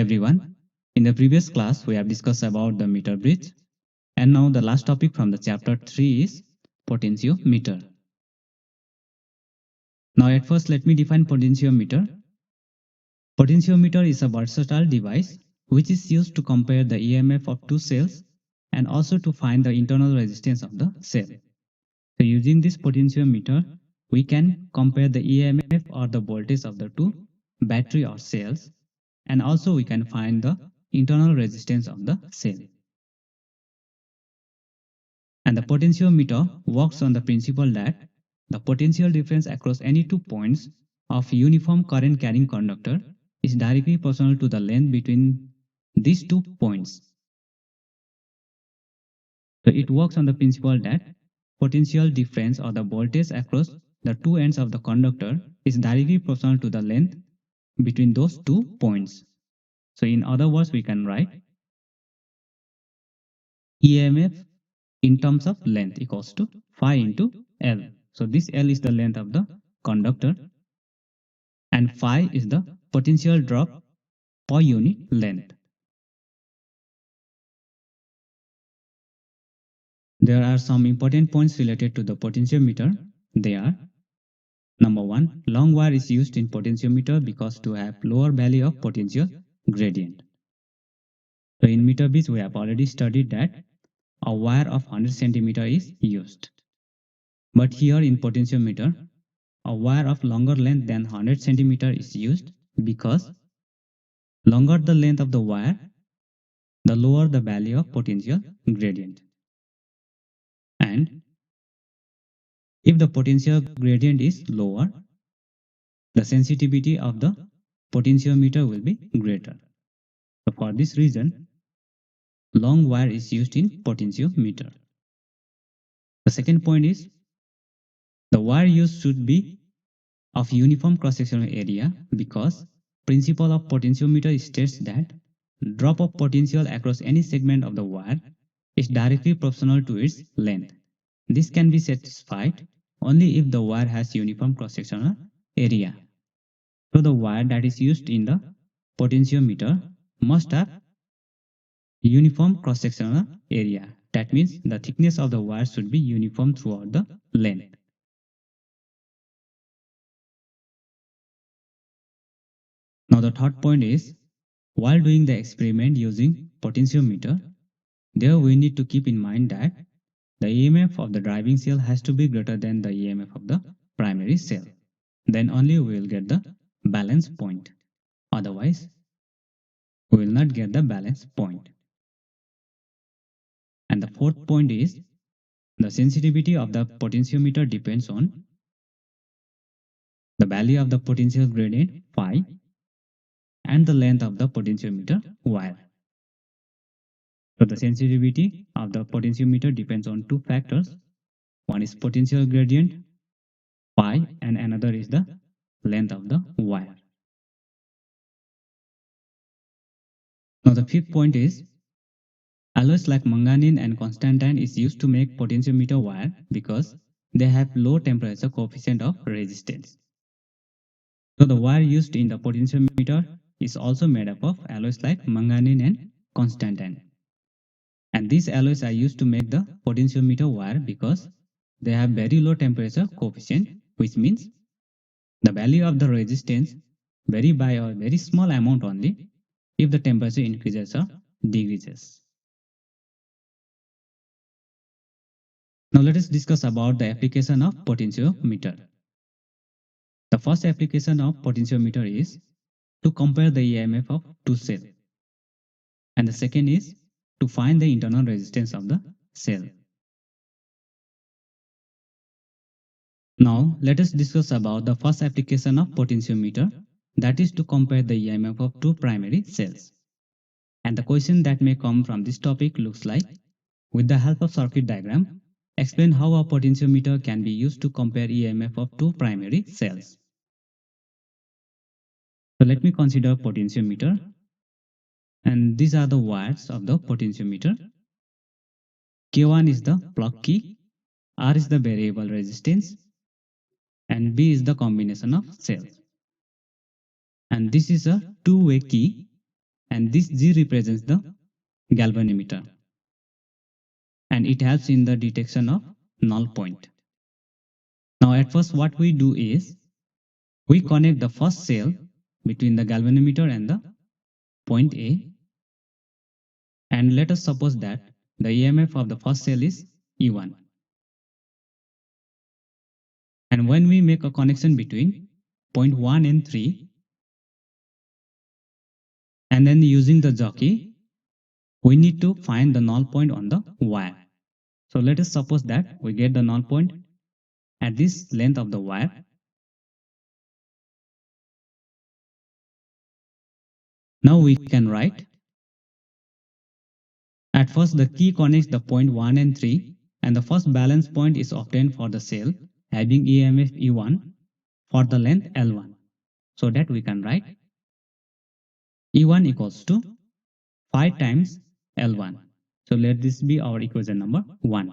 everyone. In the previous class, we have discussed about the meter bridge, and now the last topic from the chapter 3 is potentiometer. Now at first, let me define potentiometer. Potentiometer is a versatile device which is used to compare the EMF of two cells and also to find the internal resistance of the cell. So using this potentiometer, we can compare the EMF or the voltage of the two battery or cells, and also we can find the internal resistance of the cell. And the potentiometer works on the principle that the potential difference across any 2 points of uniform current carrying conductor is directly proportional to the length between these 2 points. So it works on the principle that potential difference or the voltage across the two ends of the conductor is directly proportional to the length between those 2 points. So in other words, we can write EMF in terms of length equals to phi into L. So this L is the length of the conductor and phi is the potential drop per unit length. There are some important points related to the potentiometer. They are: number 1, long wire is used in potentiometer because to have lower value of potential gradient. So in meter bridge, we have already studied that a wire of 100 cm is used. But here in potentiometer, a wire of longer length than 100 cm is used because longer the length of the wire, the lower the value of potential gradient. And if the potential gradient is lower, the sensitivity of the potentiometer will be greater. So for this reason, long wire is used in potentiometer. The second point is the wire used should be of uniform cross-sectional area because principle of potentiometer states that drop of potential across any segment of the wire is directly proportional to its length. This can be satisfied only if the wire has uniform cross-sectional area. So the wire that is used in the potentiometer must have uniform cross-sectional area. That means the thickness of the wire should be uniform throughout the length. Now the third point is, while doing the experiment using potentiometer, there we need to keep in mind that the EMF of the driving cell has to be greater than the EMF of the primary cell. Then only we will get the balance point. Otherwise, we will not get the balance point. And the fourth point is, the sensitivity of the potentiometer depends on the value of the potential gradient phi and the length of the potentiometer wire. So the sensitivity of the potentiometer depends on two factors. One is potential gradient phi and another is the length of the wire. Now the fifth point is, alloys like manganese and constantine is used to make potentiometer wire because they have low temperature coefficient of resistance. So the wire used in the potentiometer is also made up of alloys like manganese and constantine. And these alloys are used to make the potentiometer wire because they have very low temperature coefficient, which means the value of the resistance vary by a very small amount only if the temperature increases or decreases. Now let us discuss about the application of potentiometer. The first application of potentiometer is to compare the EMF of two cells. And the second is to find the internal resistance of the cell. Now let us discuss about the first application of potentiometer, that is to compare the EMF of two primary cells. And the question that may come from this topic looks like, with the help of circuit diagram, explain how a potentiometer can be used to compare EMF of two primary cells. So let me consider potentiometer, and these are the wires of the potentiometer. K1 is the plug key, R is the variable resistance, and B is the combination of cells. And this is a two-way key and this G represents the galvanometer, and it helps in the detection of null point. Now at first what we do is we connect the first cell between the galvanometer and the point A, and let us suppose that the EMF of the first cell is E1. And when we make a connection between point 1 and 3, and then using the jockey, we need to find the null point on the wire. So let us suppose that we get the null point at this length of the wire. Now we can write, at first the key connects the point 1 and 3, and the first balance point is obtained for the cell having EMF E1 for the length L1. So that we can write E1 equals to 5 times L1. So let this be our equation number 1.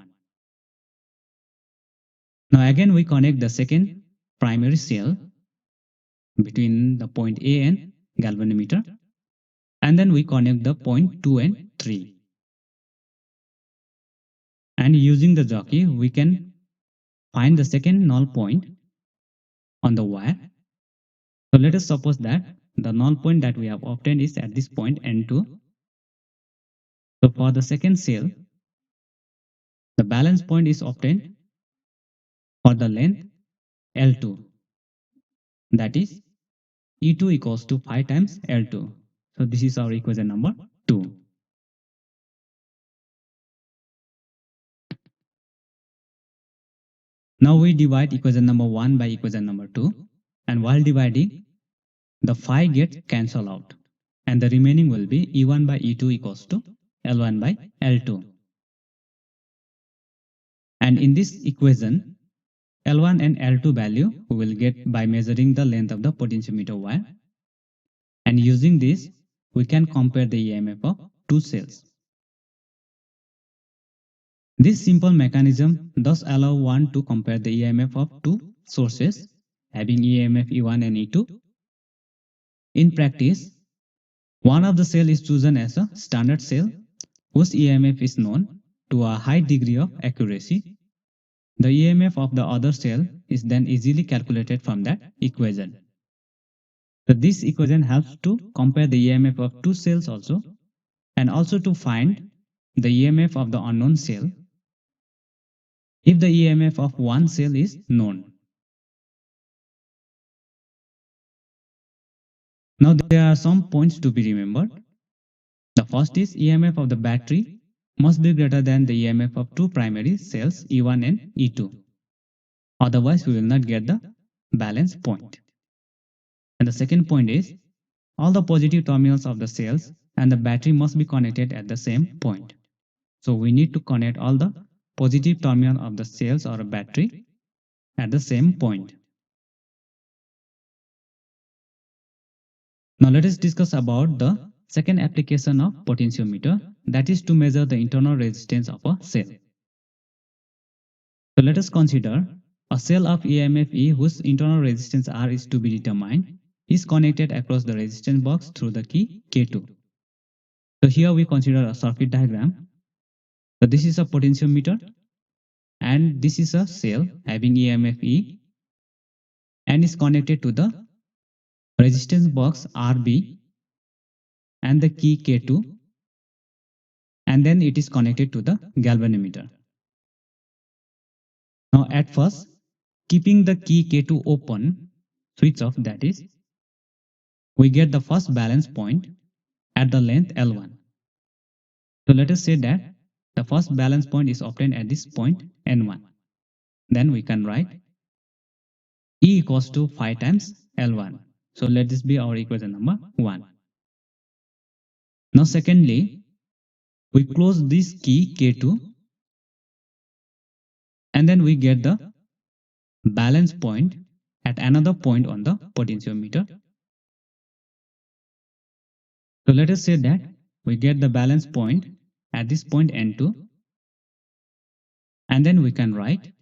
Now again we connect the second primary cell between the point A and galvanometer, and then we connect the point 2 and 3. And using the jockey we can find the second null point on the wire. So let us suppose that the null point that we have obtained is at this point N2. So for the second cell, the balance point is obtained for the length L2, that is E2 equals to 5 times L2. So this is our equation number 2. Now we divide equation number 1 by equation number 2, and while dividing, the phi gets cancelled out, and the remaining will be E1 by E2 equals to L1 by L2. And in this equation, L1 and L2 value we will get by measuring the length of the potentiometer wire, and using this we can compare the EMF of two cells. This simple mechanism thus allows one to compare the EMF of two sources having EMF E1 and E2. In practice, one of the cell is chosen as a standard cell whose EMF is known to a high degree of accuracy. The EMF of the other cell is then easily calculated from that equation. So this equation helps to compare the EMF of two cells also, and also to find the EMF of the unknown cell if the EMF of one cell is known. Now there are some points to be remembered. The first is EMF of the battery must be greater than the EMF of two primary cells E1 and E2. Otherwise we will not get the balance point. And the second point is all the positive terminals of the cells and the battery must be connected at the same point. So we need to connect all the positive terminal of the cells or a battery at the same point. Now let us discuss about the second application of potentiometer, that is to measure the internal resistance of a cell. So let us consider a cell of EMF E whose internal resistance R is to be determined is connected across the resistance box through the key K2. So here we consider a circuit diagram. So this is a potentiometer and this is a cell having EMF E and is connected to the resistance box RB and the key K2, and then it is connected to the galvanometer. Now at first, keeping the key K2 open, switch off, that is, we get the first balance point at the length L1. So let us say that the first balance point is obtained at this point N1. Then we can write E equals to 5 times L1. So let this be our equation number 1. Now secondly, we close this key K2 and then we get the balance point at another point on the potentiometer. So let us say that we get the balance point at this point N2, and then we can write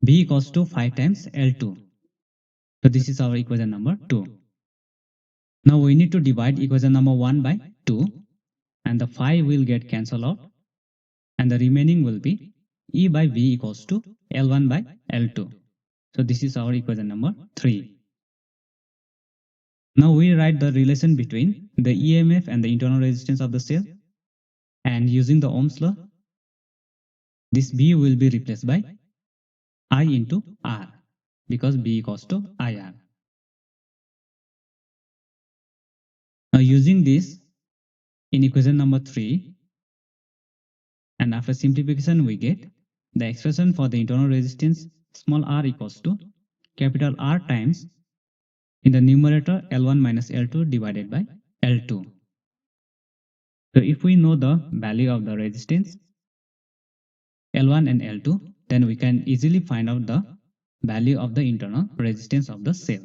B equals to 5 times L2. So this is our equation number 2. Now we need to divide equation number 1 by 2, and the 5 will get cancelled out, and the remaining will be E by V equals to L1 by L2. So this is our equation number 3. Now we write the relation between the EMF and the internal resistance of the cell, and using the Ohm's law, this B will be replaced by I into R, because B equals to IR. Now using this in equation number 3, and after simplification we get the expression for the internal resistance small r equals to capital R times, in the numerator, L1 minus L2 divided by L2. So if we know the value of the resistance L1 and L2, then we can easily find out the value of the internal resistance of the cell.